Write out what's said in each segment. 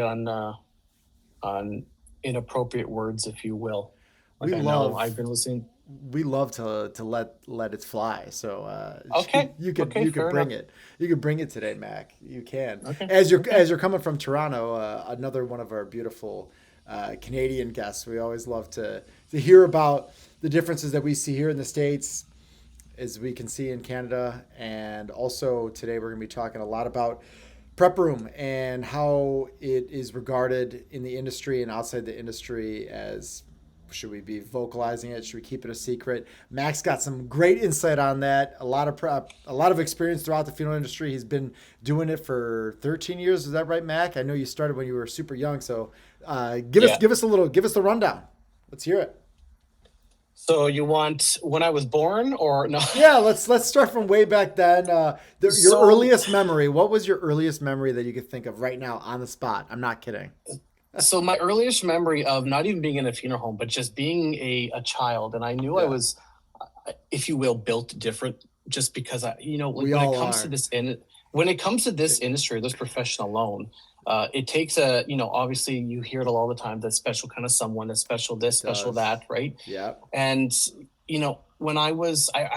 on inappropriate words, if you will. Like We I know love I've been listening. we love to let it fly. So Okay, okay, you could fair bring enough. it. You could bring it today, Mac. You can. Okay, As okay. you're coming from Toronto, another one of our beautiful Canadian guests. We always love to hear about the differences that we see here in the States as we can see in Canada. And also today we're going to be talking a lot about prep room and how it is regarded in the industry and outside the industry as should we be vocalizing it? Should we keep it a secret? Max got some great insight on that. A lot of prep, a lot of experience throughout the funeral industry. He's been doing it for 13 years. Is that right, Mac? I know you started when you were super young. So Yeah. give us the rundown. Let's hear it. So you want when I was born or no? Yeah, let's start from way back then. Your So earliest memory. What was your earliest memory that you could think of right now on the spot? I'm not kidding. so my earliest memory of not even being in a funeral home, but just being a child, and I knew I Yeah, was, if you will, built different, just because like we all are. when it comes to this industry, this profession alone, it takes obviously you hear it all the time, that special kind of someone, a special this, It special does. that, right? Yeah. And when I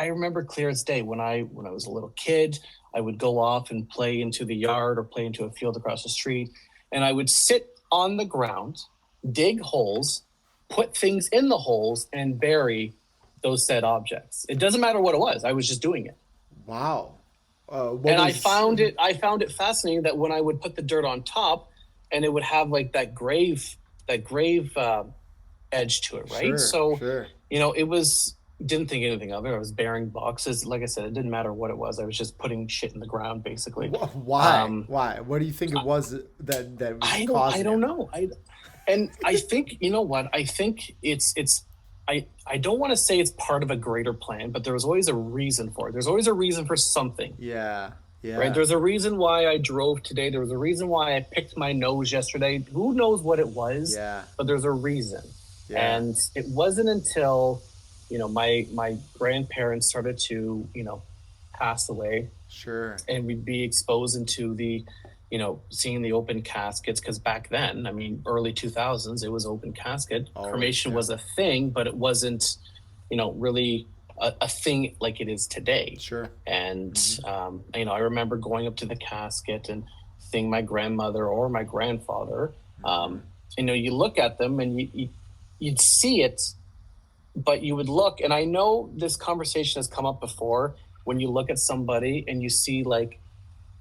remember clear as day when I was a little kid, I would go off and play into the yard or play into a field across the street, and I would sit on the ground, dig holes, put things in the holes, and bury those said objects. It doesn't matter what it was. I was just doing it. Wow. What And was? I found it fascinating that when I would put the dirt on top, and it would have like that grave edge to it, right? Sure, So, sure. it was, didn't think anything of it. I was bearing boxes. Like I said, it didn't matter what it was. I was just putting shit in the ground, basically. Why? Um, Why? What do you think it was that was I causing don't it? know. And I think, you know what? I think I don't want to say it's part of a greater plan, but there was always a reason for it. There's always a reason for something, Yeah, right? yeah, There's a reason why I drove today. There was a reason why I picked my nose yesterday. Who knows what it was, yeah, but there's a reason. yeah. And it wasn't until, my grandparents started to, pass away, Sure. and we'd be exposed into seeing the open caskets. Because back then, I mean, early 2000s, it was open casket. Always, Cremation yeah. was a thing, but it wasn't, really a thing like it is today. Sure. And Hmm. I remember going up to the casket and seeing my grandmother or my grandfather. Hmm. um, you look at them and you'd see it, but you would look, and I know this conversation has come up before, when you look at somebody and you see like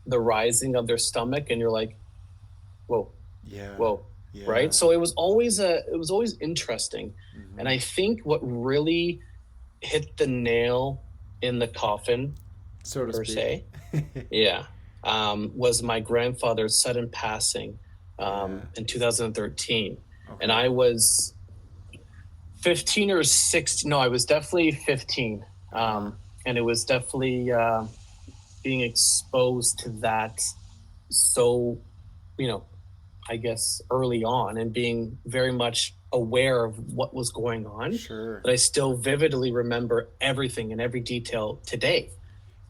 the rising of their stomach, and you're like, whoa, Yeah, whoa, right? yeah. So it was always interesting. And Hmm. I think what really hit the nail in the coffin, So to per speak. se, yeah, was my grandfather's sudden passing, Yeah. in 2013. And Okay. I was 15 or 16. No, I was definitely 15. Uh-huh. And it was definitely being exposed to that, so, you know, I guess early on, and being very much aware of what was going on, Sure. that I still vividly remember everything and every detail today.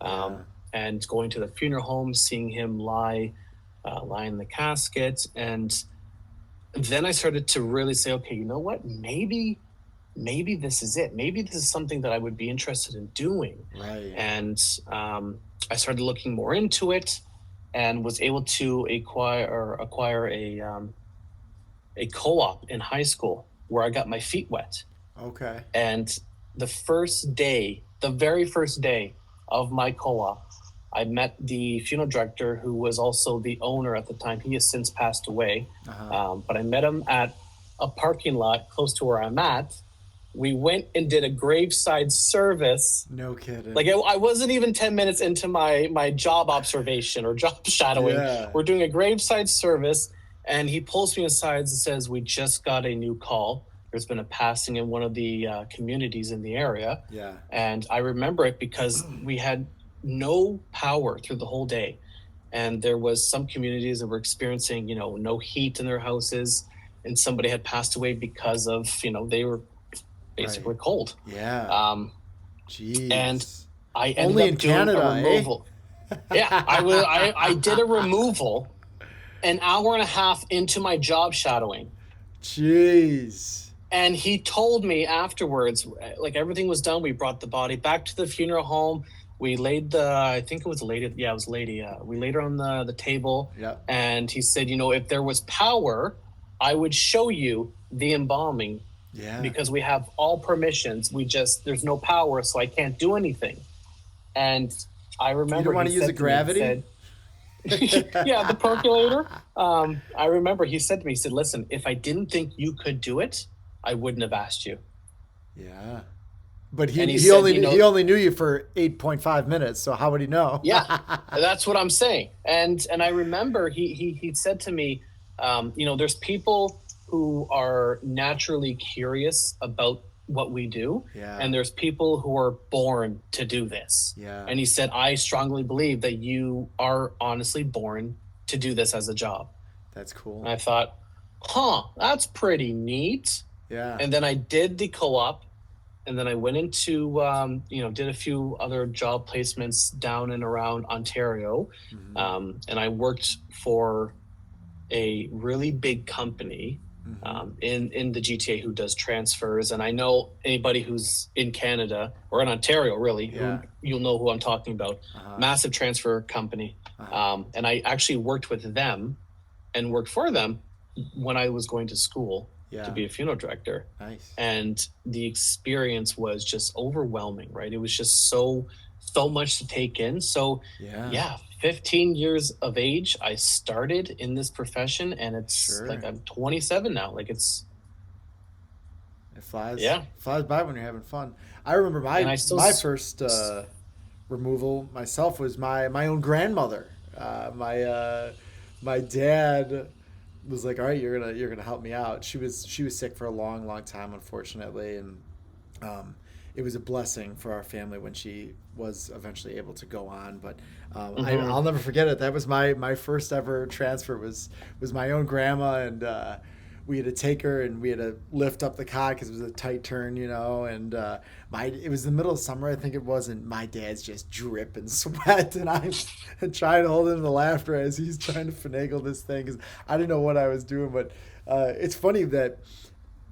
Yeah. And going to the funeral home, seeing him lie in the casket, and then I started to really say, okay, you know what? Maybe this is it. Maybe this is something that I would be interested in doing. Right. And I started looking more into it, and was able to acquire a co-op in high school, where I got my feet wet. Okay. And the very first day of my co-op, I met the funeral director, who was also the owner at the time. He has since passed away. Uh-huh. But I met him at a parking lot close to where I'm at. We went and did a graveside service. No Like, kidding. I wasn't even 10 minutes into my job observation or job shadowing. Yeah. We're doing a graveside service, and he pulls me aside and says, we just got a new call. There's been a passing in one of the communities in the area. Yeah. And I remember it because we had no power through the whole day. And there was some communities that were experiencing, no heat in their houses. And somebody had passed away because of, they were Right. basically cold. Yeah. Um, and Jeez. I ended Only up in doing a Canada, eh? removal. Yeah, I did a removal, an hour and a half into my job shadowing. Jeez. And he told me afterwards, like everything was done. We brought the body back to the funeral home. We laid I think it was a lady. Yeah, it was a lady. We laid her on the table. Yeah. And he said, if there was power, I would show you the embalming. Yeah. Because we have all permissions. There's no power, so I can't do anything. And I remember you don't want to use the gravity? Yeah, the percolator. I remember he said to me, he said, listen, if I didn't think you could do it, I wouldn't have asked you. Yeah. But he said, he only knew you for 8.5 minutes, so how would he know? Yeah, that's what I'm saying. And I remember he said to me, there's people who are naturally curious about what we do. Yeah. And there's people who are born to do this. Yeah. And he said, I strongly believe that you are honestly born to do this as a job. That's cool. And I thought, that's pretty neat. Yeah. And then I did the co-op, and then I went into, did a few other job placements down and around Ontario. Mm-hmm. And I worked for a really big company in the GTA who does transfers. And I know anybody who's in Canada or in Ontario, really, you'll know who I'm talking about. Massive transfer company. And I actually worked with them and worked for them when I was going to school to be a funeral director. Nice. And the experience was just overwhelming, right? It was just so much to take in. So 15 years of age, I started in this profession, and it's like I'm 27 now. Like it flies by when you're having fun. I remember my first removal myself was my own grandmother. My dad was like, all right, you're gonna help me out. She was sick for a long time, unfortunately, and it was a blessing for our family when she was eventually able to go on. But I'll never forget it. That was my first ever transfer was my own grandma, and we had to take her and we had to lift up the cot because it was a tight turn, and it was the middle of summer, I think it was, and my dad's just dripping sweat, and I'm trying to hold him to laughter as he's trying to finagle this thing because I didn't know what I was doing. But it's funny that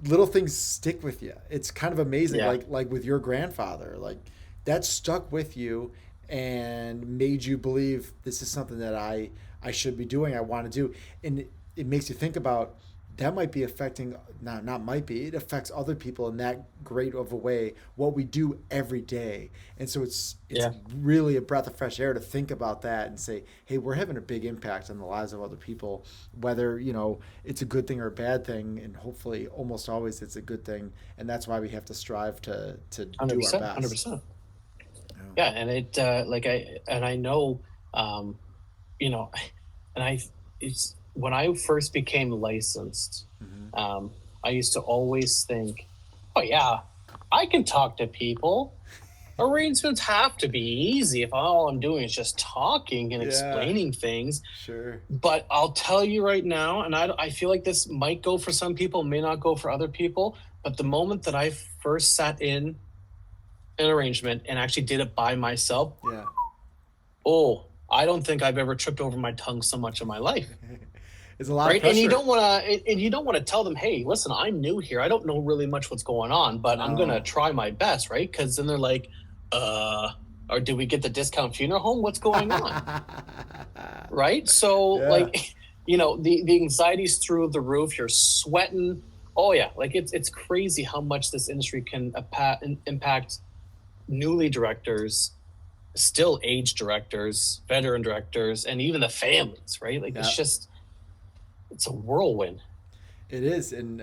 little things stick with you. It's kind of amazing, like with your grandfather, like that stuck with you and made you believe this is something that I should be doing, I want to do. And it makes you think about that might be affecting, not might be, it affects other people in that great of a way, what we do every day. And so it's really a breath of fresh air to think about that and say, hey, we're having a big impact on the lives of other people, whether, it's a good thing or a bad thing. And hopefully almost always it's a good thing. And that's why we have to strive to do our best. 100%. Yeah. And I know, it's, when I first became licensed, I used to always think, oh, yeah, I can talk to people. Arrangements have to be easy if all I'm doing is just talking and explaining things. Sure. But I'll tell you right now, and I feel like this might go for some people, may not go for other people, but the moment that I first sat in an arrangement and actually did it by myself, I don't think I've ever tripped over my tongue so much in my life. It's a lot of pressure. And you don't want to tell them, hey, listen, I'm new here. I don't know really much what's going on, but I'm going to try my best, right? Because then they're like, or did we get the discount funeral home? What's going on? Right? So the anxiety's through the roof. You're sweating. Oh yeah. Like it's crazy how much this industry can impact newly directors, still age directors, veteran directors, and even the families, right? Like it's a whirlwind. It is. And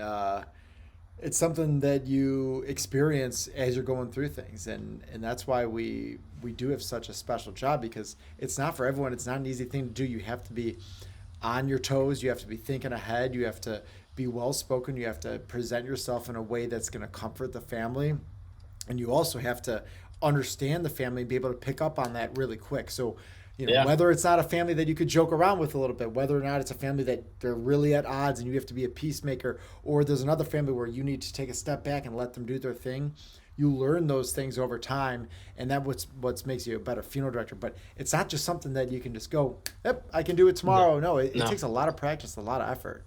it's something that you experience as you're going through things. And that's why we do have such a special job, because it's not for everyone. It's not an easy thing to do. You have to be on your toes. You have to be thinking ahead. You have to be well-spoken. You have to present yourself in a way that's going to comfort the family. And you also have to understand the family and be able to pick up on that really quick. So, whether it's not a family that you could joke around with a little bit, whether or not it's a family that they're really at odds and you have to be a peacemaker, or there's another family where you need to take a step back and let them do their thing, you learn those things over time, and that what makes you a better funeral director. But it's not just something that you can just go, yep, I can do it No, tomorrow. No, it no. takes a lot of practice, a lot of effort.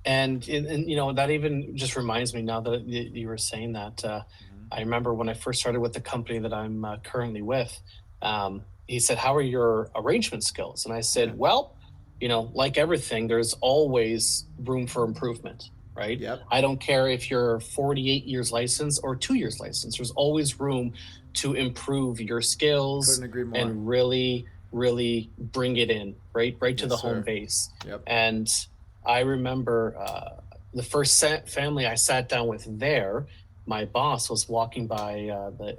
And that even just reminds me now that you were saying that. Mm-hmm. I remember when I first started with the company that I'm currently with. He said, "How are your arrangement skills?" And I Yeah. said, "Well, like everything, there's always room for improvement, right? Yep. I don't care if you're 48 years licensed or 2 years licensed. There's always room to improve your skills Couldn't agree more. and really, really bring it in, right to Yes, the home sir. base." Yep. And I remember the first family I sat down with there. My boss was walking by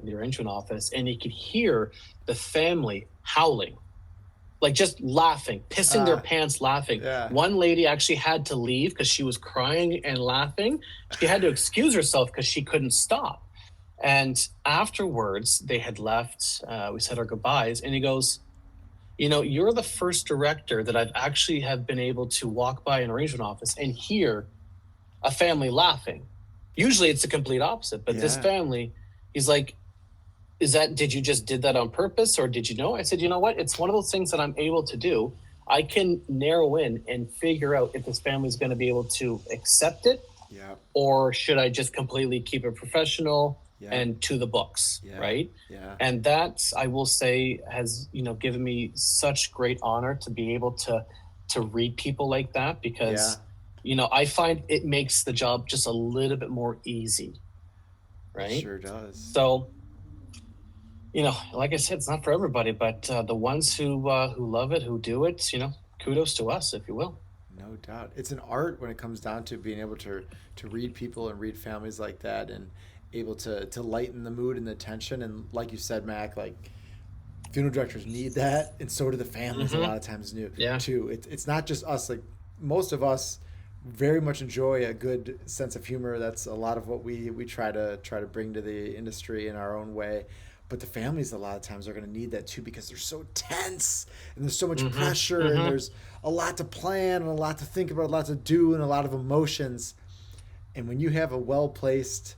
the arrangement office, and he could hear the family howling, like just laughing, pissing their Uh, pants, laughing. yeah. One lady actually had to leave because she was crying and laughing. She had to excuse herself because she couldn't stop. And afterwards, they had left. We said our goodbyes, and he goes, "You're the first director that I've actually have been able to walk by an arrangement office and hear a family laughing. Usually it's the complete opposite, but this Yeah. family," he's like, did you just did that on purpose or did you know?" I said, "You know what? It's one of those things that I'm able to do. I can narrow in and figure out if this family is going to be able to accept it, Yep. or should I just completely keep it professional Yep. and to the books, Yeah. right?" Yeah. And that, I will say, has given me such great honor to be able to read people like that, Yeah. because I find it makes the job just a little bit more easy, It right? sure does. So, like I said, it's not for everybody, but the ones who love it, who do it, kudos to us, if you will. No doubt. It's an art when it comes down to being able to read people and read families like that, and able to lighten the mood and the tension. And like you said, Mac, like funeral directors need that, and so do the families a Mm-hmm. lot of times new Yeah. too. It's not just us. Like most of us very much enjoy a good sense of humor. That's a lot of what we try to bring to the industry in our own way. But the families a lot of times are going to need that too, because they're so tense and there's so much Mm-hmm. pressure, and Mm-hmm. there's a lot to plan and a lot to think about, a lot to do, and a lot of emotions. And when you have a well placed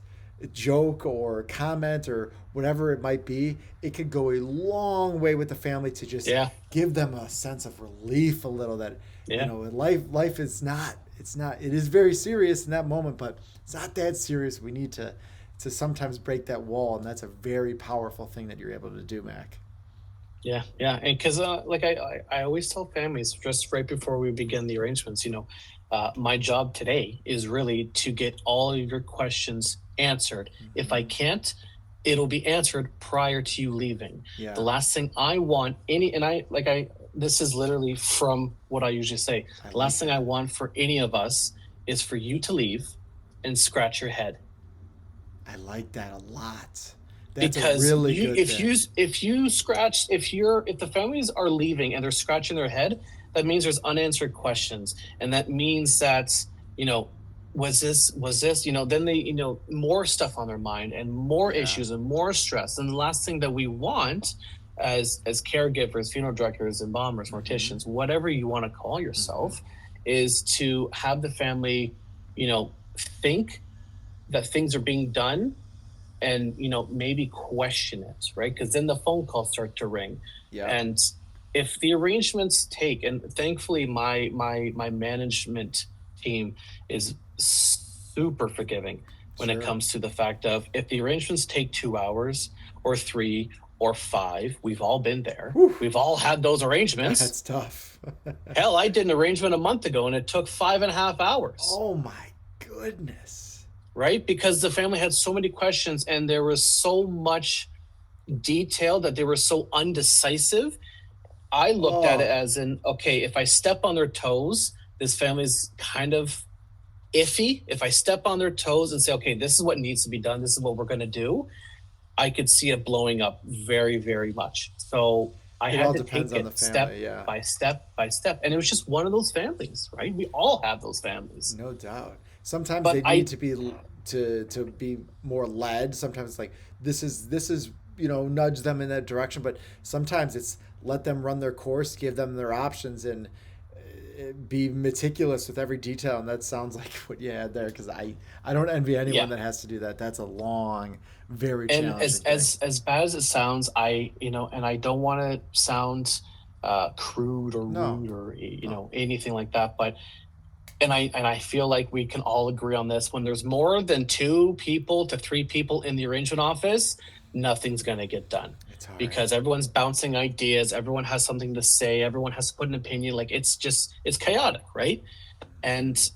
joke or comment or whatever it might be, it could go a long way with the family to just Yeah. give them a sense of relief a little, that Yeah. life is not, it is very serious in that moment, but it's not that serious. We need to sometimes break that wall, and that's a very powerful thing that you're able to do, Mac. Yeah. Yeah. And because, like I always tell families just right before we begin the arrangements, my job today is really to get all of your questions answered. If I Mm-hmm. can't, it'll be answered prior to you leaving. The Yeah, last thing I want and this is literally from what I usually say. I The like last thing I that. want for any of us is for you to leave and scratch your head, I like that a lot. That's a because really good thing. if the families are leaving and they're scratching their head, that means there's unanswered questions, and that means that you know was this then they more stuff on their mind and more Yeah. issues and more stress. And the last thing that we want as caregivers, funeral directors, embalmers, Mm-hmm. morticians, whatever you want to call Mm-hmm. yourself, is to have the family think that things are being done, and maybe question it, right? Because then the phone calls start to ring. Yep. And if the arrangements take, and thankfully my management team is super forgiving when it Sure. comes to the fact of, if the arrangements take 2 hours or 3 or 5, we've all been there, Whew. we've all had those arrangements. That's tough. Hell, I did an arrangement a month ago and it took 5.5 hours, Oh my goodness. right? Because the family had so many questions and there was so much detail that they were so undecisive. I looked at it Oh, as in, okay, if I step on their toes, this family's kind of iffy. If I step on their toes and say, okay, this is what needs to be done, this is what we're going to do, I could see it blowing up very, very much. So I it had all to depends take on the it step family. Yeah, by step by step. And it was just one of those families, right? We all have those families. no doubt. Sometimes But they need I, to be to be more led. Sometimes it's like this is nudge them in that direction. But sometimes it's let them run their course, give them their options, and be meticulous with every detail, and that sounds like what you had there. Because I don't envy anyone Yeah. that has to do that. That's a long, very And challenging thing. as bad as it sounds, and I don't want to sound crude or No, rude or no, anything like that, but and I feel like we can all agree on this. When there's more than 2 people to 3 people in the arrangement office, nothing's going to get done it's hard. because everyone's bouncing ideas. Everyone has something to say. Everyone has to put an opinion. Like it's chaotic, right? And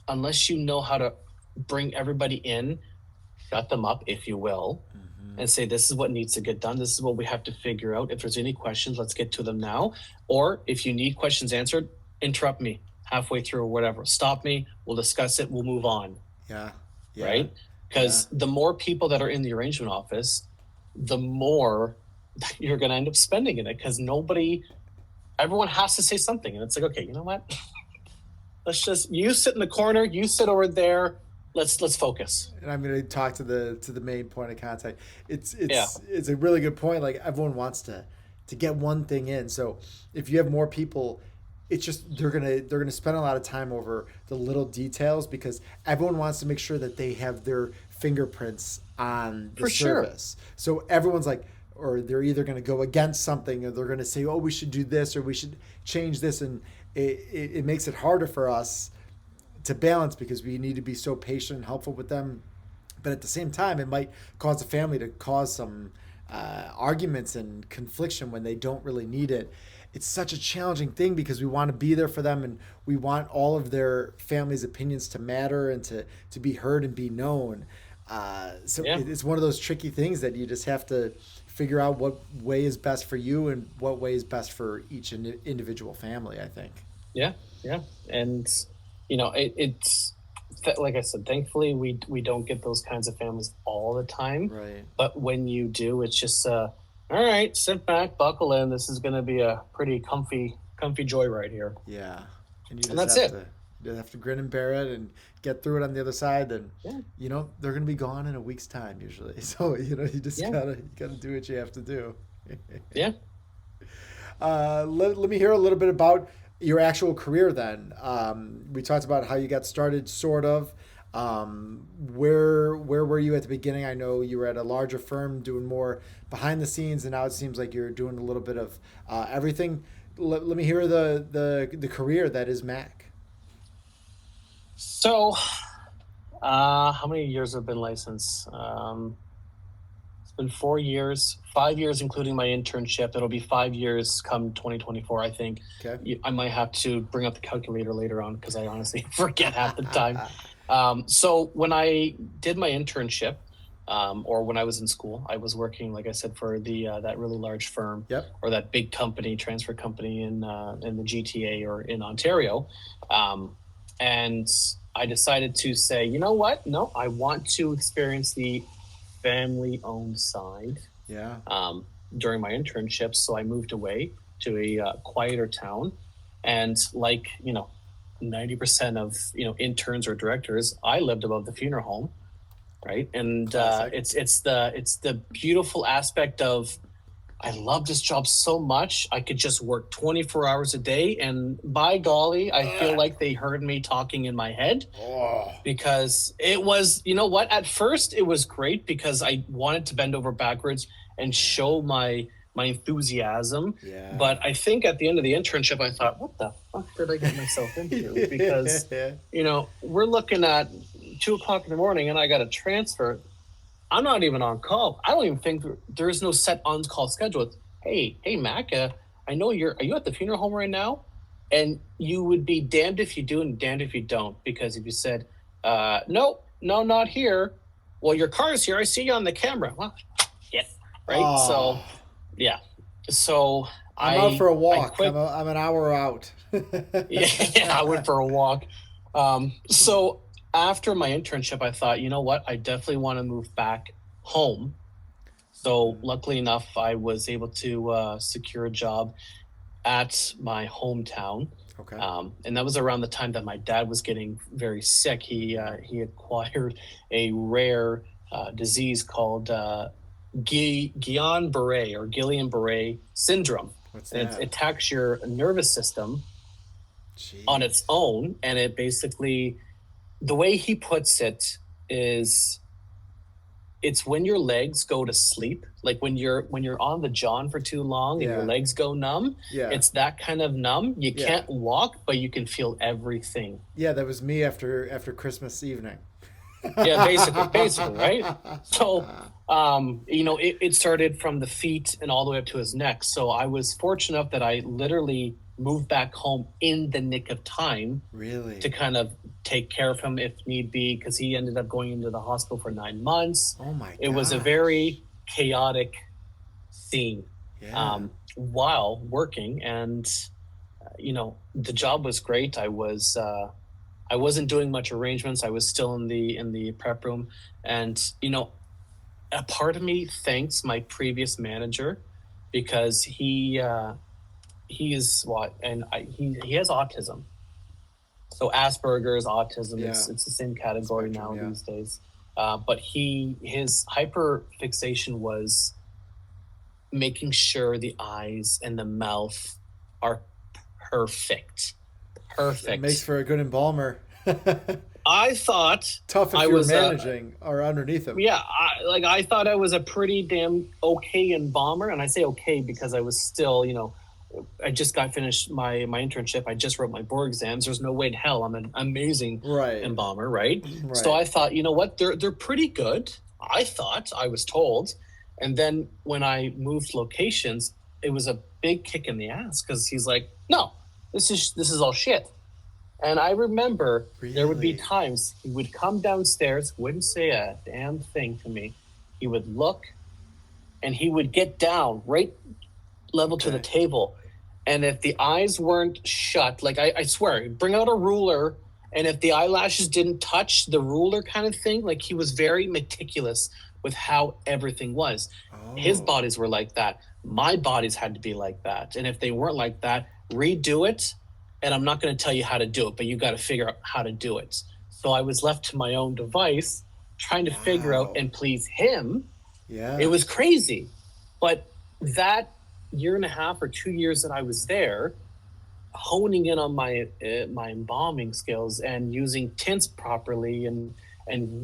unless you know how to bring everybody in, shut them up, if you will, Mm-hmm. and say, this is what needs to get done. This is what we have to figure out. If there's any questions, let's get to them now. Or if you need questions answered, interrupt me halfway through or whatever. Stop me. We'll discuss it. We'll move on. Yeah, yeah, Right. yeah. Because the more people that are in the arrangement office, the more you're going to end up spending in it because everyone has to say something. And it's like, okay, you know what? You sit in the corner, you sit over there. Let's focus. And I'm going to talk to the main point of contact. It's Yeah. it's a really good point. Like everyone wants to get one thing in. So if you have more people, it's just they're gonna spend a lot of time over the little details because everyone wants to make sure that they have their fingerprints on the For sure. service. So everyone's like, or they're either going to go against something or they're going to say, oh, we should do this or we should change this, and it makes it harder for us to balance because we need to be so patient and helpful with them. But at the same time, it might cause the family to cause some arguments and confliction when they don't really need it. It's such a challenging thing because we want to be there for them and we want all of their family's opinions to matter and to be heard and be known. So Yeah. it's one of those tricky things that you just have to figure out what way is best for you and what way is best for each individual family, I think. Yeah. Yeah. And it's like I said, thankfully we don't get those kinds of families all the time. Right. But when you do, it's just all right, sit back, buckle in. This is going to be a pretty comfy joyride here. Yeah. And And that's it. You just have to grin and bear it and get through it on the other side. Then, Yeah. they're going to be gone in a week's time usually. So, you just Yeah. gotta do what you have to do. Yeah. Let me hear a little bit about your actual career then. We talked about how you got started, sort of. Where were you at the beginning? I know you were at a larger firm doing more behind the scenes, and now it seems like you're doing a little bit of everything. Let me hear the career that is Mack. So, how many years have been licensed? It's been 4 years, 5 years, including my internship. It'll be 5 years come 2024, I think. Okay. I might have to bring up the calculator later on because I honestly forget half the time. So when I did my internship, or when I was in school, I was working, like I said, for that really large firm. Yep. Or that big company, transfer company in the GTA or in Ontario. And I decided to say, you know what? No, I want to experience the family-owned side. Yeah. During my internship, so I moved away to a quieter town, and 90% of interns or directors, I lived above the funeral home, right? And it's the beautiful aspect of I love this job so much. I could just work 24 hours a day, and by golly, I feel like they heard me talking in my head. Because it was, what? At first, it was great because I wanted to bend over backwards and show my enthusiasm. Yeah. But I think at the end of the internship, I thought, what the fuck did I get myself into? Because, we're looking at 2:00 in the morning and I got a transfer. I'm not even on call. I don't even think there is no set on-call schedule. It's, hey, Mack, I know are you at the funeral home right now? And you would be damned if you do and damned if you don't. Because if you said, no, not here. Well, your car's here. I see you on the camera. Well, yeah, right? So, yeah. So I'm out for a walk. I'm an hour out. yeah, I went for a walk. So after my internship, I thought, you know what? I definitely want to move back home. So luckily enough, I was able to secure a job at my hometown. Okay. And that was around the time that my dad was getting very sick. He acquired a rare disease called Guillain-Barré syndrome. What's And that? it attacks your nervous system. on its Jeez. own. And it basically, the way he puts it is, it's when your legs go to sleep, like when you're on the john for too long and your Yeah. legs go numb. Yeah. It's that kind of numb. You Yeah. can't walk, but you can feel everything. Yeah, that was me after Christmas evening. Yeah, basically, right? So, it started from the feet and all the way up to his neck. So I was fortunate enough that I literally moved back home in the nick of time to Really? kind of take care of him if need be, because he ended up going into the hospital for 9 months. Oh my It was a gosh. very chaotic scene Yeah. while working, and the job was great. I wasn't doing much arrangements. I was still in the prep room, and a part of me thanks my previous manager, because he is what, and he has autism. So Asperger's, autism, Yeah. it's the same category Spectrum. now Yeah. these days. But his hyper fixation was making sure the eyes and the mouth are perfect. It makes Perfect. for a good embalmer. I thought Tough if I you're was managing or underneath him. yeah, I thought I was a pretty damn okay embalmer, and I say okay because I was still, I just got finished my internship. I just wrote my board exams. There's no way in hell I'm an amazing Right. embalmer, right? So Right. I thought, you know what, they're pretty good. I thought, I was told, and then when I moved locations, it was a big kick in the ass, because he's like, no, this is all shit. And I remember there would be Really? times he would come downstairs, wouldn't say a damn thing to me. He would look, and he would get down right level to the Okay. table. And if the eyes weren't shut, like I swear, bring out a ruler. And if the eyelashes didn't touch the ruler, kind of thing, like he was very meticulous with how everything was. His Oh. bodies were like that. My bodies had to be like that. And if they weren't like that, redo it. And I'm not going to tell you how to do it, but you got to figure out how to do it. So I was left to my own device, trying to figure out Wow. and please him. It Yeah. was crazy. But that year and a half or 2 years that I was there, honing in on my embalming skills and using tints properly, and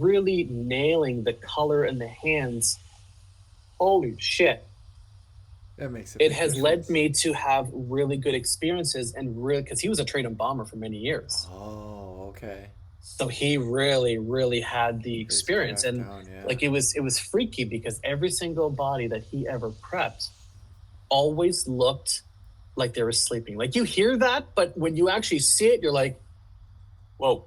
really nailing the color in the hands. Holy shit. That makes a It big has led difference. me to have really good experiences, and really, because he was a trained embalmer for many years. Oh, okay. So he really, really had the His experience. craft And down, yeah. like it was freaky, because every single body that he ever prepped always looked like they were sleeping. Like, you hear that, but when you actually see it, you're like, whoa,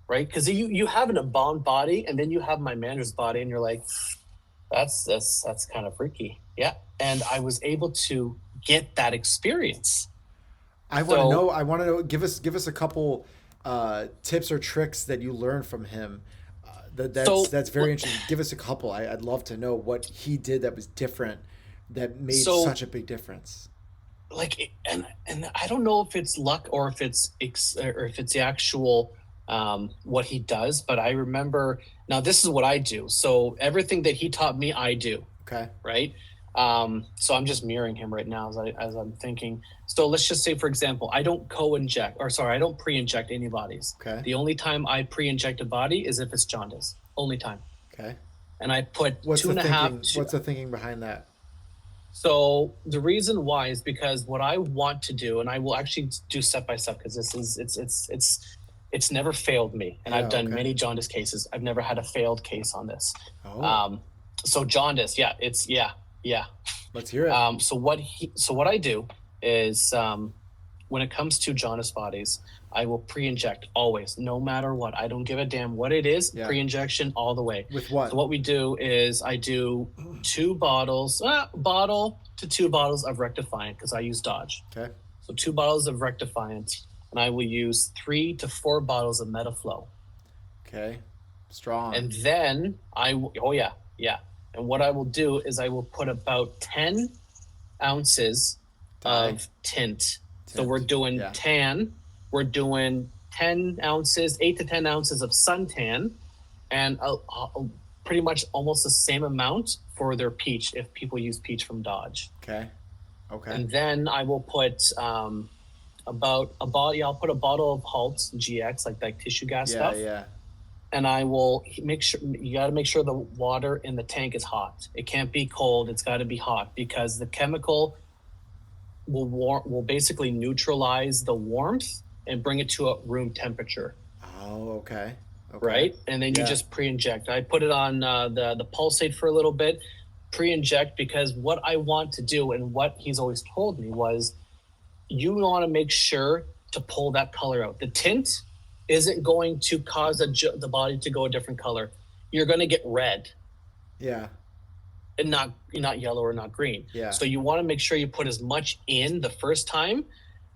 right? Because you have an embalmed body, and then you have my manager's body, and you're like, that's kind of freaky. Yeah. And I was able to get that experience. I want to So know. I want to know. Give us a couple tips or tricks that you learned from him. so That's very interesting. Give us a couple. I'd love to know what he did that was different, that made so such a big difference. like, and I don't know if it's luck, or if it's the actual what he does, but I remember, now this is what I do. So everything that he taught me, I do, Okay. right? So I'm just mirroring him right now as I'm thinking. So let's just say, for example, I don't co-inject, or sorry, I don't pre-inject any bodies. Okay. The only time I pre-inject a body is if it's jaundice. Only time. Okay. And I put What's two the and a half. thinking? What's the thinking behind that? So the reason why is because what I want to do, and I will actually do step by step, because this is it's never failed me, and I've Yeah. done Okay. many jaundice cases. I've never had a failed case on this. Oh, Um, so jaundice, yeah, yeah. let's hear it. So what I do is, when it comes to jaundice bodies, I will pre-inject always, no matter what. I don't give a damn what it is. Yeah. Pre-injection all the way. With So what? what we do is I do bottle to 2 bottles of rectifiant, because I use Dodge. Okay. So 2 bottles of rectifiant, and I will use 3 to 4 bottles of Metaflow. Okay. Strong. And then oh yeah, yeah. And what I will do is I will put about 10 ounces Dye. of tint. So Tint. we're doing Yeah. tan. We're doing 10 ounces, 8 to 10 ounces of suntan, and pretty much almost the same amount for their peach, if people use peach from Dodge. Okay. Okay. And then I will put about a bottle. Yeah, I'll put a bottle of Halt's GX, like that tissue gas Yeah, stuff, yeah. and I will make sure you got to make sure the water in the tank is hot. It can't be cold. It's got to be hot because the chemical will basically neutralize the warmth and bring it to a room temperature. Oh, okay. Okay. Right, and then you Yeah. just pre-inject. I put it on the pulsate for a little bit, pre-inject, because what I want to do and what he's always told me was you want to make sure to pull that color out. The tint isn't going to cause the body to go a different color. You're going to get red Yeah. and not yellow or not green. Yeah. So you want to make sure you put as much in the first time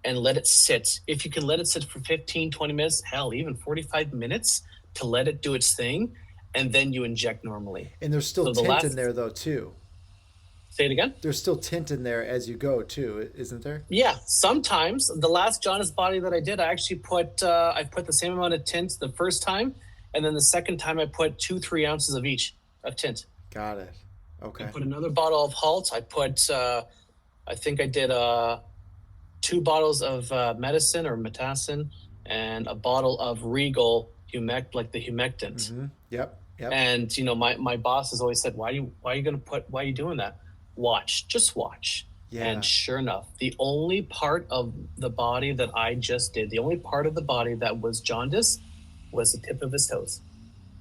and let it sit. If you can let it sit for 15, 20 minutes, hell, even 45 minutes to let it do its thing, and then you inject normally. And there's still So tint in there though too. Say it again? There's still tint in there as you go too, isn't there? Yeah, sometimes. The last Jaundice body that I did, I actually put the same amount of tint the first time, and then the second time I put 2-3 ounces of each of tint. Got it. Okay. I put another bottle of Halt. I put I think I did 2 bottles of medicine or Metassin and a bottle of Regal like the humectant. Mm-hmm. Yep. Yep. And my boss has always said, why are you doing that? Just watch. Yeah. And sure enough, the only part of the body that I just did, the only part of the body that was jaundice was the tip of his toes.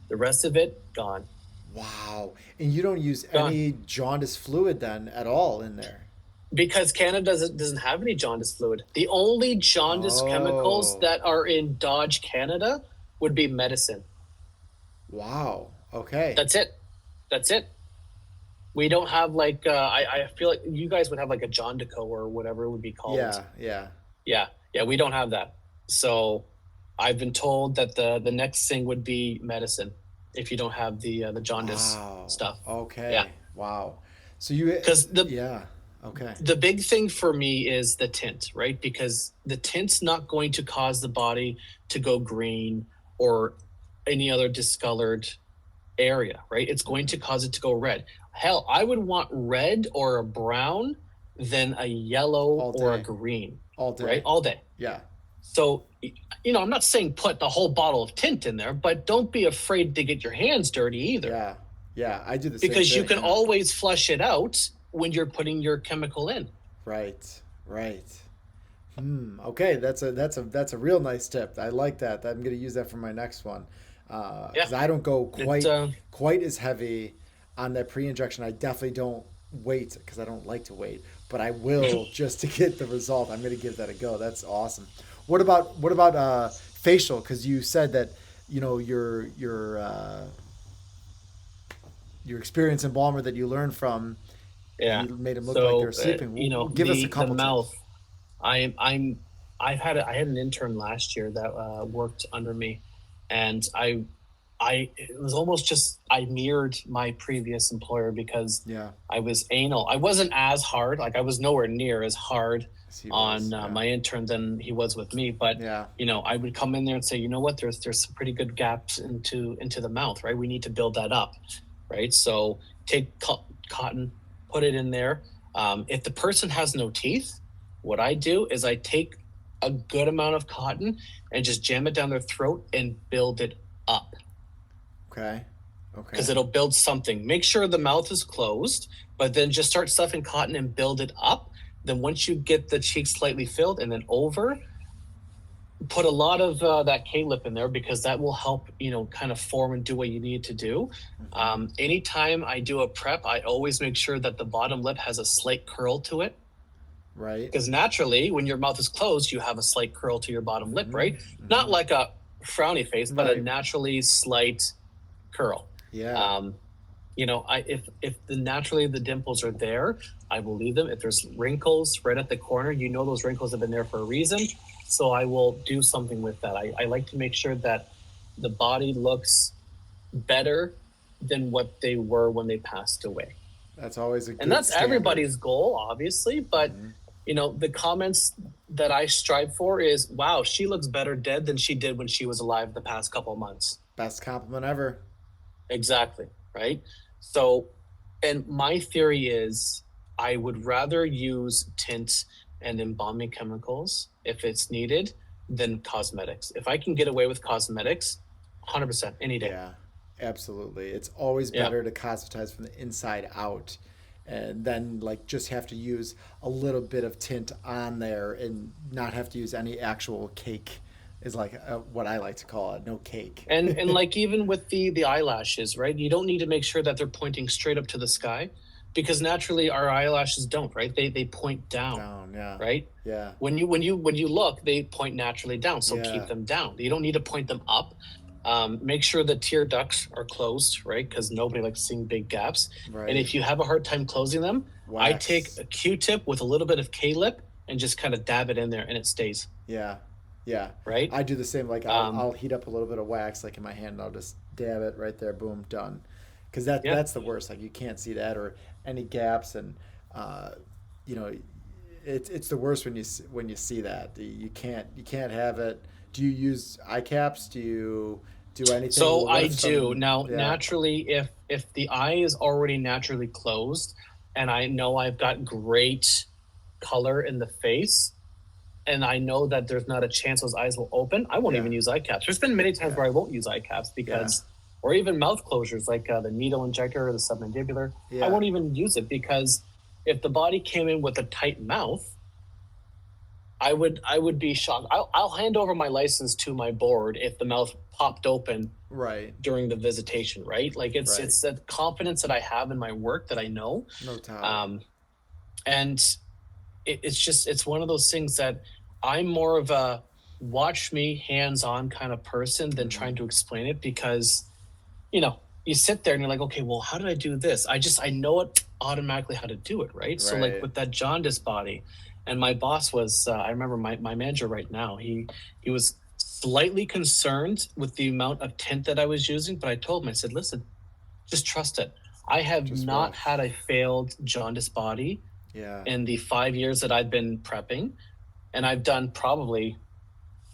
The rest of it, gone. Wow. And you don't use Gone. any jaundice fluid then at all in there? Because Canada doesn't have any jaundice fluid. The only jaundice chemicals that are in Dodge Canada would be medicine. Wow. Okay. That's it. We don't have like I feel like you guys would have like a Jaundico or whatever it would be called. Yeah. Yeah. We don't have that. So I've been told that the next thing would be medicine if you don't have the jaundice stuff. Okay. Yeah. Wow. So okay. The big thing for me is the tint, right? Because the tint's not going to cause the body to go green or any other discolored area, right? It's going to cause it to go red. Hell, I would want red or a brown than a yellow or a green. All day. Right? All day. Yeah. So, I'm not saying put the whole bottle of tint in there, but don't be afraid to get your hands dirty either. Yeah. Yeah. I do the same thing. Because you can always flush it out when you're putting your chemical in. Right. Okay, that's a real nice tip. I like that. I'm going to use that for my next one. Because I don't go quite as heavy on that pre-injection. I definitely don't wait because I don't like to wait, but I will just to get the result. I'm going to give that a go. That's awesome. What about facial? Because you said that your experience in Balmer that you learned from. Yeah, you made them look like they're sleeping. Give us a couple the mouth. tips. I had an intern last year that worked under me, and it was almost just I mirrored my previous employer because I was anal. I wasn't as hard, like I was nowhere near as hard on my intern than he was with me. But I would come in there and say, you know what, there's some pretty good gaps into the mouth, right? We need to build that up, right? So take cotton, put it in there. If the person has no teeth, what I do is I take a good amount of cotton and just jam it down their throat and build it up. Okay. Because it'll build something. Make sure the mouth is closed, but then just start stuffing cotton and build it up. Then once you get the cheeks slightly filled and then over, put a lot of that K-lip in there because that will help, kind of form and do what you need to do. Anytime I do a prep, I always make sure that the bottom lip has a slight curl to it. Right. Because naturally, when your mouth is closed, you have a slight curl to your bottom lip, right? Mm-hmm. Not like a frowny face, but a naturally slight curl. Yeah. If naturally the dimples are there, I will leave them. If there's wrinkles right at the corner, those wrinkles have been there for a reason. So I will do something with that. I like to make sure that the body looks better than what they were when they passed away. That's always a good and that's standard. Everybody's goal, obviously. But the comments that I strive for is, wow, she looks better dead than she did when she was alive the past couple of months. Best compliment ever. Exactly. Right. So, and my theory is I would rather use tints and embalming chemicals if it's needed, than cosmetics. If I can get away with cosmetics, 100% any day. Yeah, absolutely. It's always Yeah. better to cosmetize from the inside out and then like just have to use a little bit of tint on there and not have to use any actual cake is like what I like to call it, no cake. And like even with the eyelashes, right? You don't need to make sure that they're pointing straight up to the sky, because naturally our eyelashes don't, right? They point down, Down, yeah. right? Yeah. When you look, they point naturally down. So keep Yeah. them down. You don't need to point them up. Make sure the tear ducts are closed, right? Because nobody likes seeing big gaps. And Right. if you have a hard time closing them, I take Wax. a Q-tip with a little bit of K-lip and just kind of dab it in there, and it stays, Yeah. Yeah. right? I do the same. Like Um, I'll heat up a little bit of wax like in my hand and I'll just dab it right there. Boom, done. Because yeah. that's the worst. Like you can't see that or any gaps and uh, you know it's the worst when you see that. You can't have it. Do you use eye caps? Do you do anything? So Well, what I if do. some? Now, Yeah. naturally, if the eye is already naturally closed and I know I've got great color in the face and I know that there's not a chance those eyes will open, I won't Yeah. even use eye caps. There's been many times Yeah. where I won't use eye caps Yeah. because, or even mouth closures like the needle injector or the submandibular, I Yeah. won't even use it because if the body came in with a tight mouth, I would be shocked. I'll hand over my license to my board if the mouth popped open Right. during the visitation, right? Like Right. it's that confidence that I have in my work that I know. No doubt. Um, and it's one of those things that I'm more of a watch me hands-on kind of person than Mm-hmm. trying to explain it, because you sit there and you're like, okay, well, how did I do this? I know it automatically how to do it, right? So like Right. with that jaundice body, and my boss was, I remember my manager right now, he was slightly concerned with the amount of tint that I was using, but I told him, I said, listen, just trust it. I have Just not rough. had a failed jaundice body Yeah. in the 5 years that I've been prepping, and I've done probably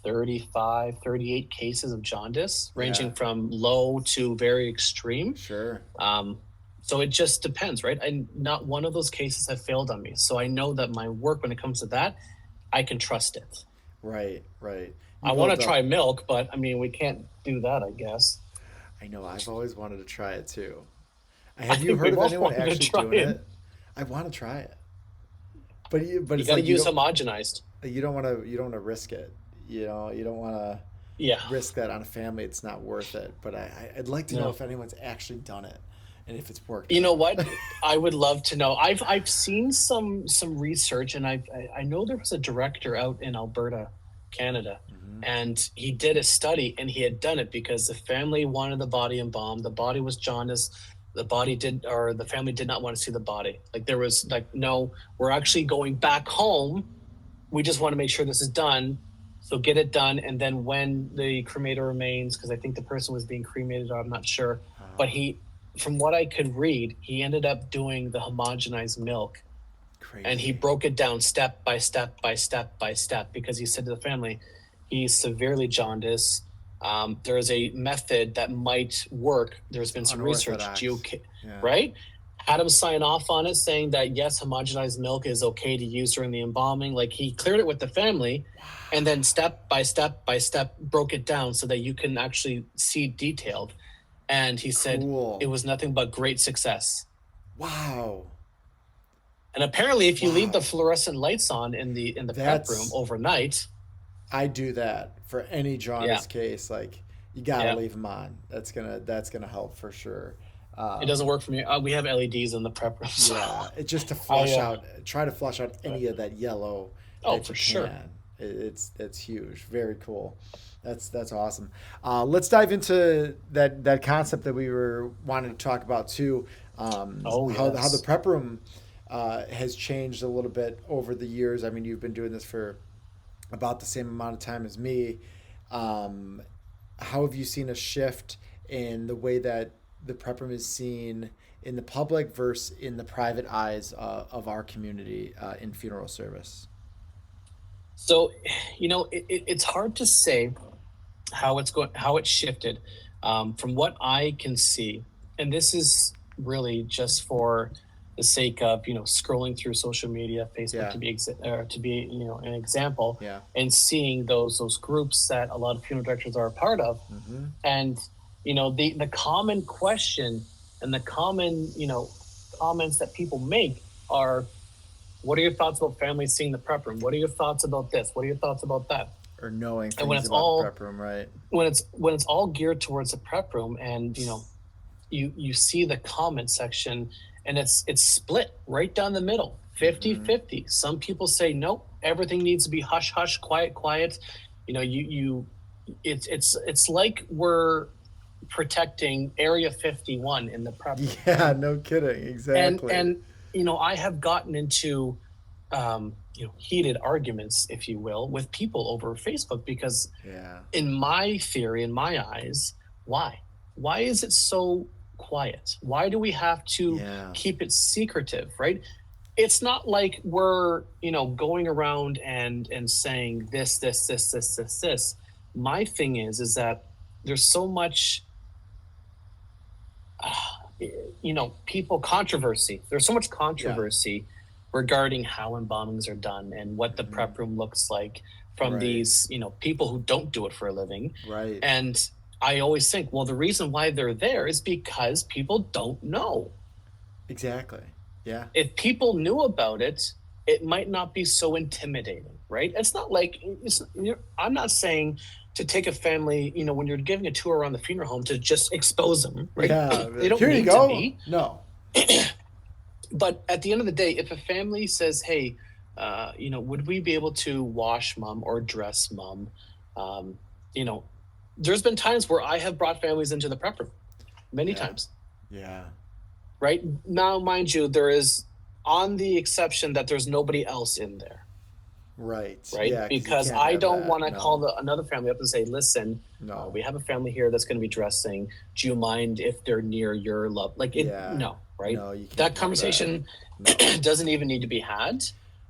35, 38 cases of jaundice, Yeah. ranging from low to very extreme. Sure. Um, so it just depends, right? And not one of those cases have failed on me. So I know that my work, when it comes to that, I can trust it. Right. Right. You I want to build up. try milk, but I mean, we can't do that, I guess. I know. I've always wanted to try it too. I Have you think heard we've of all anyone wanted to actually try doing it. it? I want to try it, but You it's got to like use homogenized. you don't want to risk it. You don't want to Yeah. risk that on a family. It's not worth it. But I'd like to know No. if anyone's actually done it and if it's worked You for know them. what? I would love to know. I've seen some research, and I know there was a director out in Alberta, Canada, Hmm. and he did a study, and he had done it because the family wanted the body embalmed. The body was jaundice. The family did not want to see the body. Like there was like, no, we're actually going back home. We just want to make sure this is done. So get it done, and then when the cremator remains, because I think the person was being cremated, or I'm not sure, but from what I could read, he ended up doing the homogenized milk, and he Crazy. broke it down step by step by step by step, because he said to the family, he's severely jaundiced. There is a method that might work. There's It's been some research, unorthodox. Yeah. right? Had him sign off on it, saying that yes, homogenized milk is okay to use during the embalming. Like he cleared it with the family, and then step by step by step broke it down so that you can actually see detailed. And he said it Cool. was nothing but great success. Wow. And apparently, if you leave the Wow. fluorescent lights on in the prep room That's overnight, I do that for any yeah, jaundice case. Like you gotta yeah, leave them on. That's gonna help for sure. it Um, doesn't work for me. We have LEDs in the prep room, so yeah, it's just to I flush out. Try to flush out any of that yellow oh that for you sure. can. It's huge. Very cool. That's awesome. Let's dive into that concept that we were wanting to talk about too. Oh How the yes. prep room has changed a little bit over the years. I mean, you've been doing this for about the same amount of time as me. Um, how have you seen a shift in the way that the prep room is seen in the public versus in the private eyes of our community in funeral service? So, it's hard to say how it's shifted. From what I can see, and this is really just for the sake of, scrolling through social media, Facebook Yeah. to be, an example, Yeah. and seeing those groups that a lot of funeral directors are a part of. Mm-hmm. And, the common question and the common, comments that people make are, what are your thoughts about families seeing the prep room? What are your thoughts about this? What are your thoughts about that? Or knowing And when things it's about the all prep room, right? when it's all geared towards the prep room, and you see the comment section, and it's split right down the middle, 50-50. Some people say nope, everything needs to be hush hush, quiet quiet. It's like we're protecting Area 51 in the prep room, Yeah, right? no kidding. and Exactly. and I have gotten into heated arguments, if you will, with people over Facebook, because Yeah. in my theory, in my eyes, why is it so quiet? Why do we have to Yeah. keep it secretive, right? It's not like we're going around and saying this. My thing is that there's so much people controversy. There's so much Yeah. controversy regarding how embalmings are done and what the prep room looks like from Right. these people who don't do it for a living. Right. And I always think, well, the reason why they're there is because people don't know. Exactly. Yeah. If people knew about it, it might not be so intimidating, right? It's not like I'm not saying to take a family, when you're giving a tour around the funeral home, to just expose them, right? Yeah. They don't Here you need to go. be. No. But at the end of the day, if a family says, hey, would we be able to wash mom or dress mom? Um, you know, there's been times where I have brought families into the prep room, many times, Yeah. right? Now, mind you, there is, on the exception that there's nobody else in there, Right. right? Yeah. Because You can't I have don't that. want to No. call another family up and say, listen, No. we have a family here that's going to be dressing. Do you mind if they're near your love? Like, Yeah. no, right? No, you can't That have conversation that. No. doesn't even need to be had.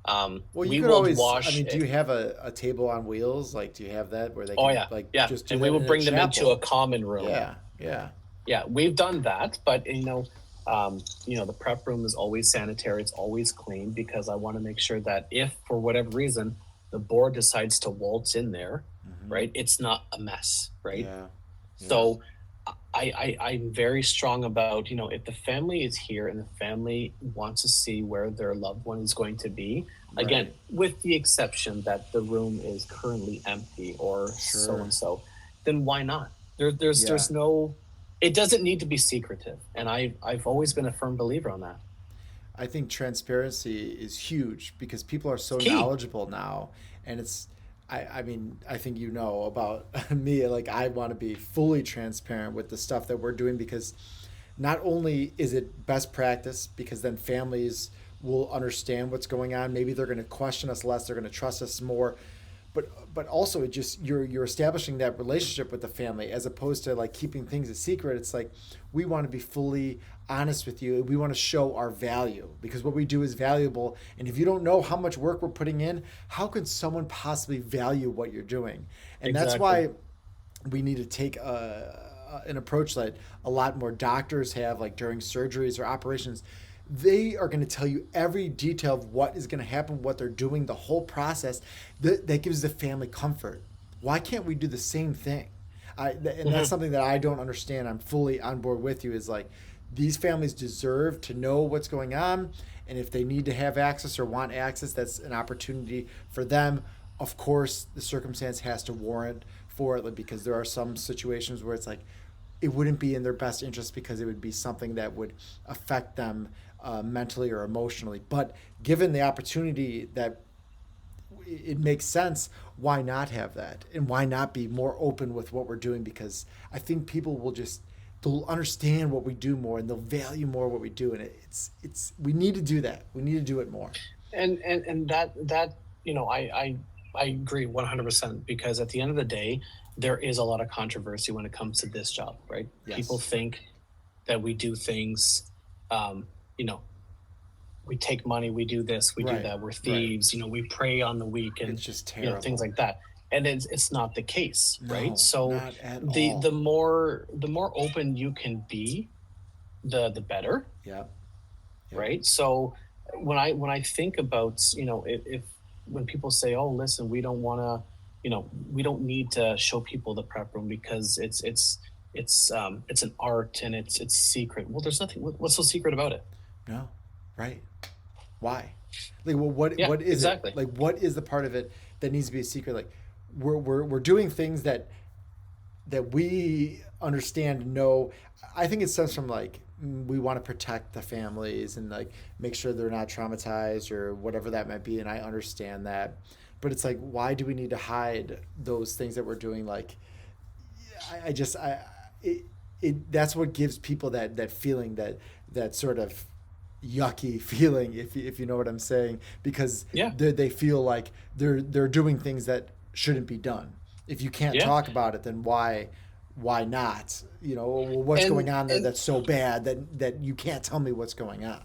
Well, you We could will always. I wash mean, do it. you have a table on wheels? Like, do you have that where they Oh can yeah, like yeah, just do and that we will in a bring them into a chapel? common room. Yeah. Yeah. Yeah, we've done that, but the prep room is always sanitary. It's always clean, because I want to make sure that if for whatever reason the board decides to waltz in there, right, it's not a mess, right? Yeah. So I'm very strong about, if the family is here and the family wants to see where their loved one is going to be, again, Right. with the exception that the room is currently empty or so and so, then why not? There's no, it doesn't need to be secretive, and I've always been a firm believer on that. I think transparency is huge because people are so Key. knowledgeable now, and it's. I mean, I think you know about me. Like, I want to be fully transparent with the stuff that we're doing because not only is it best practice, because then families will understand what's going on. Maybe they're going to question us less. They're going to trust us more. But also, it just you're establishing that relationship with the family as opposed to like keeping things a secret. It's like we want to be fully honest with you. We want to show our value because what we do is valuable. And if you don't know how much work we're putting in, how can someone possibly value what you're doing? And that's Exactly. why we need to take an approach that a lot more doctors have, like during surgeries or operations. They are going to tell you every detail of what is going to happen, what they're doing, the whole process. That gives the family comfort. Why can't we do the same thing? And that's something that I don't understand. I'm fully on board with you. Is like these families deserve to know what's going on, and if they need to have access or want access, that's an opportunity for them. Of course, the circumstance has to warrant for it because there are some situations where it's like it wouldn't be in their best interest because it would be something that would affect them mentally or emotionally. But given the opportunity that it makes sense, why not have that? And why not be more open with what we're doing? Because I think people will just they'll understand what we do more and they'll value more what we do. And it's we need to do that. We need to do it more. And that I agree 100%, because at the end of the day, there is a lot of controversy when it comes to this job, right? Yes. People think that we do things, um, you know, we take money, we do this, we do Right, that, we're right. thieves, we prey on the weak, and It's just terrible. things like that. And it's not the case, No, right? So not at the all. the more open you can be, the better. Yeah. Yep. right? So when I think about, if when people say, oh, listen, we don't want to, we don't need to show people the prep room because it's an art and it's secret. Well, there's nothing. What's so secret about it? No. Right. Why? Like, well, Yeah, what is it? exactly. Like, what is the part of it that needs to be a secret? Like, we're doing things that we understand and know. I think it stems from like we want to protect the families and like make sure they're not traumatized or whatever that might be. And I understand that, but it's like, why do we need to hide those things that we're doing? Like, I just it, that's what gives people that feeling, that sort of yucky feeling, if you know what I'm saying, because Yeah, they feel like they're doing things that shouldn't be done. If you can't yeah, talk about it, then why not? You know, well, what's and going on there and that's so bad that you can't tell me what's going on?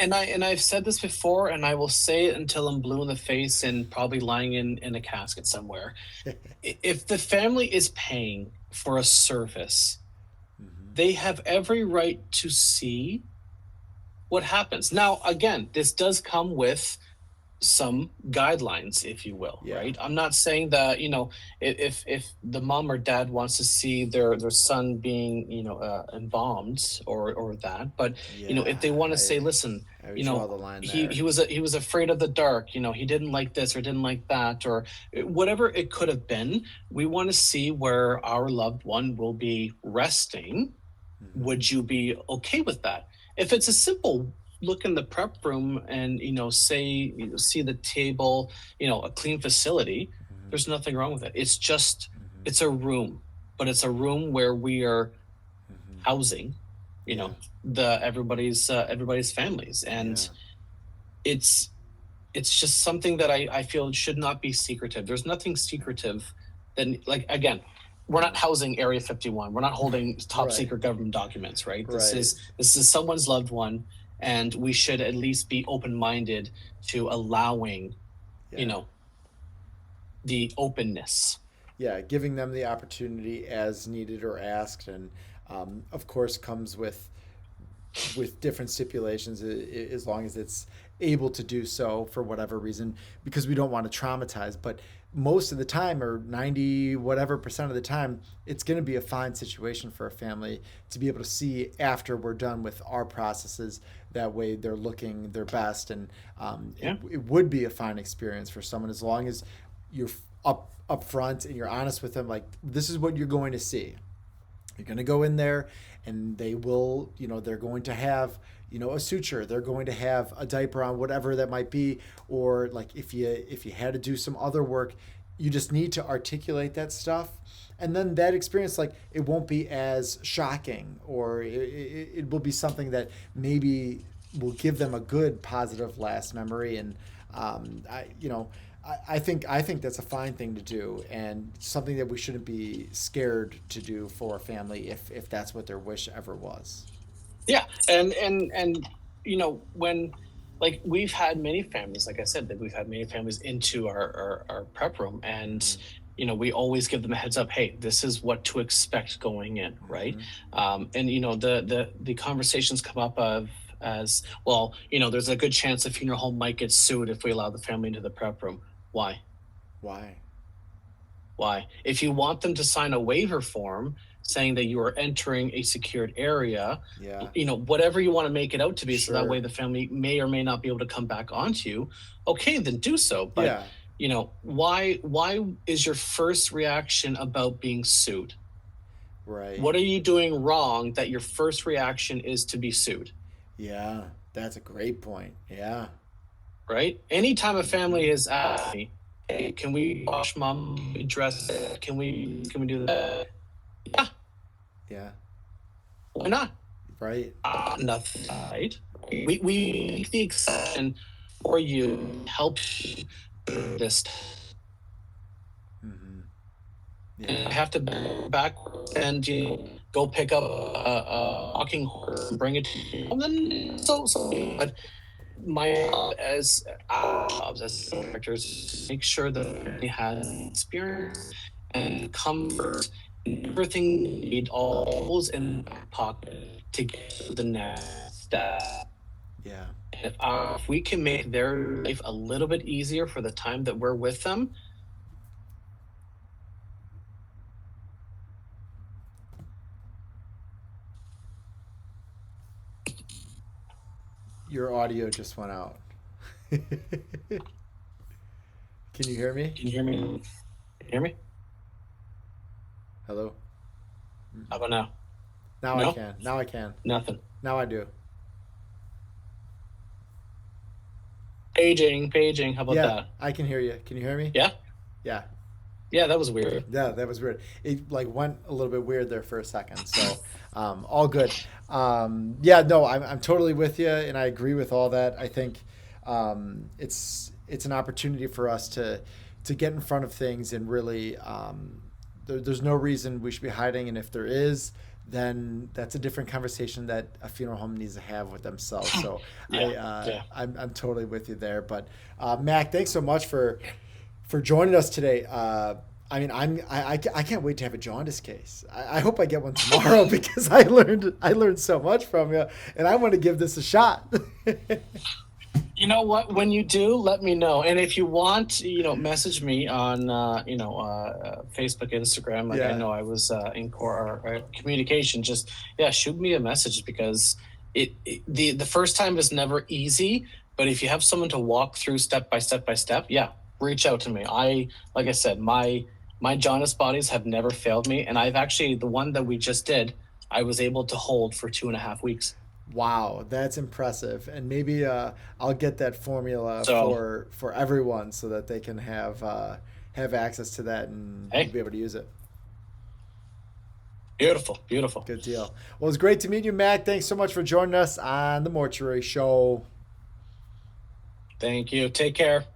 I've said this before, and I will say it until I'm blue in the face and probably lying in a casket somewhere. If the family is paying for a service, Mm-hmm. they have every right to see what happens. Now, again, this does come with some guidelines, if you will, Yeah. right? I'm not saying that, if the mom or dad wants to see their son being, embalmed or that, but if Yeah. they want to say, I listen, I would draw the line there. he was afraid of the dark, he didn't like this or didn't like that, or whatever it could have been. We want to see where our loved one will be resting. Mm-hmm. Would you be okay with that? If it's a simple look in the prep room and say see the table, a clean facility, Mm-hmm. there's nothing wrong with it. It's just Mm-hmm. it's a room, but it's a room where we are Mm-hmm. housing, you Yeah. know, the everybody's families, Yeah. and it's it's just something that I feel should not be secretive. There's nothing Yeah. secretive than, like, again, we're not Yeah. housing Area 51. We're not holding top Right. secret government documents, right? This Right. is this is someone's loved one, and we should at least be open minded to allowing, you Yeah. know, the openness. Yeah, giving them the opportunity as needed or asked, and of course comes with different stipulations, as long as it's able to do so for whatever reason, because we don't want to traumatize. But most of the time, or 90 whatever percent of the time, it's going to be a fine situation for a family to be able to see after we're done with our processes. That way they're looking their best, and Yeah. it would be a fine experience for someone, as long as you're up front and you're honest with them, like, this is what you're going to see. You're going to go in there, and they will, they're going to have, a suture. They're going to have a diaper on, whatever that might be. Or like, if you had to do some other work, you just need to articulate that stuff. And then that experience, like, it won't be as shocking, or it will be something that maybe will give them a good positive last memory. And I think that's a fine thing to do, and something that we shouldn't be scared to do for a family, if that's what their wish ever was. Yeah, and when, like, we've had many families, like I said, that we've had many families into our prep room, and Mm-hmm. we always give them a heads up. Hey, this is what to expect going in, right? Mm-hmm. And the conversations come up of, as well, there's a good chance the funeral home might get sued if we allow the family into the prep room. Why? Why? Why? If you want them to sign a waiver form saying that you are entering a secured area, Yeah. whatever you want to make it out to be, so that way Sure. the family may or may not be able to come back onto you, okay, then do so. But, Yeah. why is your first reaction about being sued? Right. What are you doing wrong that your first reaction is to be sued? Yeah. That's a great point. Yeah. Right? Anytime a Mm-hmm. family has asked me, hey, can we wash mom, dress, can we do that? Yeah, Yeah. why not? Right. Nothing, right? We make the exception for you, help you through this. Mm-hmm. And Yeah. I have to back and go pick up a walking horse and bring it to you. And then so but my job as our jobs as directors, make sure that everybody has experience and comfort and everything they need, all tools in the back pocket to get to the next step. Yeah. If we can make their life a little bit easier for the time that we're with them, Your audio just went out. Can you hear me? can you hear me? Can you hear me? Hello? How about now? Now I No, can. Now I can. nothing. Now I do. Paging. How about Yeah, that? I can hear you. Can you hear me? Yeah, Yeah. yeah, that was weird. Yeah, that was weird. It like went a little bit weird there for a second. So, all good. Yeah, no, I'm totally with you, and I agree with all that. I think it's an opportunity for us to get in front of things and really. There's no reason we should be hiding, and if there is, then that's a different conversation that a funeral home needs to have with themselves. So Yeah, yeah. I'm totally with you there. But Mac, thanks so much for joining us today. I mean, I can't wait to have a jaundice case. I hope I get one tomorrow because I learned so much from you, and I want to give this a shot. You know what? When you do, let me know. And if you want, message me on, Facebook, Instagram. Like I Yeah. know I was in core communication. Just yeah, shoot me a message because the first time is never easy. But if you have someone to walk through step by step by step, yeah, reach out to me. Like I said, my jaundice bodies have never failed me, and I've actually the one that we just did, I was able to hold for 2.5 weeks. Wow, that's impressive. And maybe I'll get that formula So for everyone so that they can have access to that and hey, be able to use it. beautiful, beautiful. Good deal. Well, it's great to meet you, Mac. Thanks so much for joining us on the Mortuary Show. Thank you. Take care.